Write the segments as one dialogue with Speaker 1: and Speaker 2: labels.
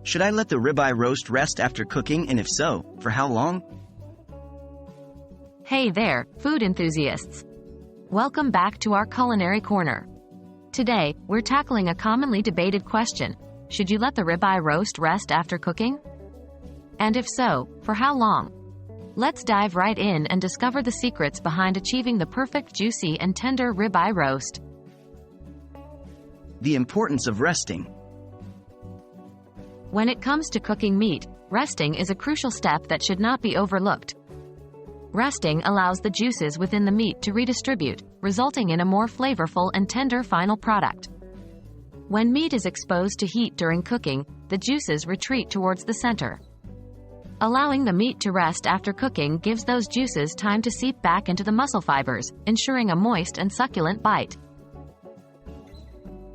Speaker 1: Should I let the ribeye roast rest after cooking, and if so, for how long?
Speaker 2: Hey there, food enthusiasts! Welcome back to our culinary corner. Today, we're tackling a commonly debated question. Should you let the ribeye roast rest after cooking? And if so, for how long? Let's dive right in and discover the secrets behind achieving the perfect juicy and tender ribeye roast.
Speaker 1: The importance of resting.
Speaker 2: When it comes to cooking meat, resting is a crucial step that should not be overlooked. Resting allows the juices within the meat to redistribute, resulting in a more flavorful and tender final product. When meat is exposed to heat during cooking, the juices retreat towards the center. Allowing the meat to rest after cooking gives those juices time to seep back into the muscle fibers, ensuring a moist and succulent bite.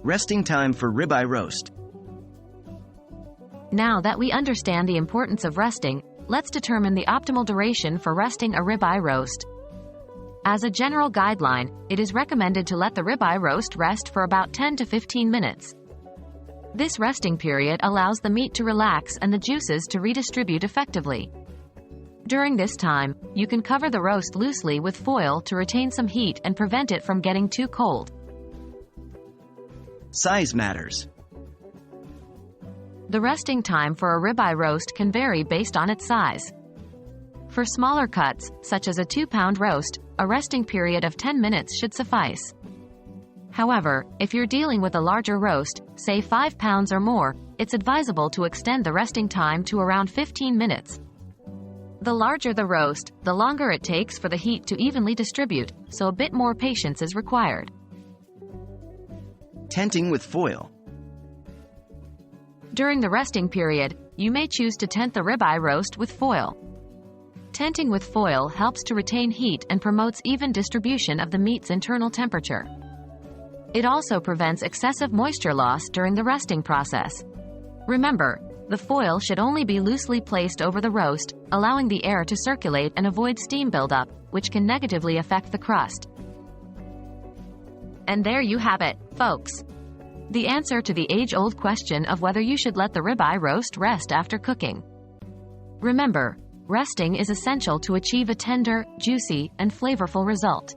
Speaker 1: Resting time for ribeye roast.
Speaker 2: Now that we understand the importance of resting, let's determine the optimal duration for resting a ribeye roast. As a general guideline, it is recommended to let the ribeye roast rest for about 10 to 15 minutes. This resting period allows the meat to relax and the juices to redistribute effectively. During this time, you can cover the roast loosely with foil to retain some heat and prevent it from getting too cold.
Speaker 1: Size matters.
Speaker 2: The resting time for a ribeye roast can vary based on its size. For smaller cuts, such as a 2-pound roast, a resting period of 10 minutes should suffice. However, if you're dealing with a larger roast, say 5 pounds or more, it's advisable to extend the resting time to around 15 minutes. The larger the roast, the longer it takes for the heat to evenly distribute, so a bit more patience is required.
Speaker 1: Tenting with foil.
Speaker 2: During the resting period, you may choose to tent the ribeye roast with foil. Tenting with foil helps to retain heat and promotes even distribution of the meat's internal temperature. It also prevents excessive moisture loss during the resting process. Remember, the foil should only be loosely placed over the roast, allowing the air to circulate and avoid steam buildup, which can negatively affect the crust. And there you have it, folks. The answer to the age-old question of whether you should let the ribeye roast rest after cooking. Remember, resting is essential to achieve a tender, juicy, and flavorful result.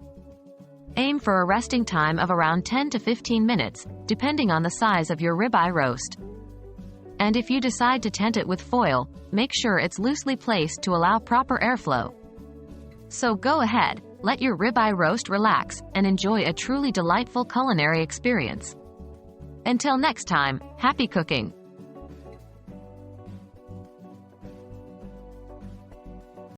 Speaker 2: Aim for a resting time of around 10 to 15 minutes, depending on the size of your ribeye roast. And if you decide to tent it with foil, make sure it's loosely placed to allow proper airflow. So go ahead, let your ribeye roast relax, and enjoy a truly delightful culinary experience. Until next time, happy cooking!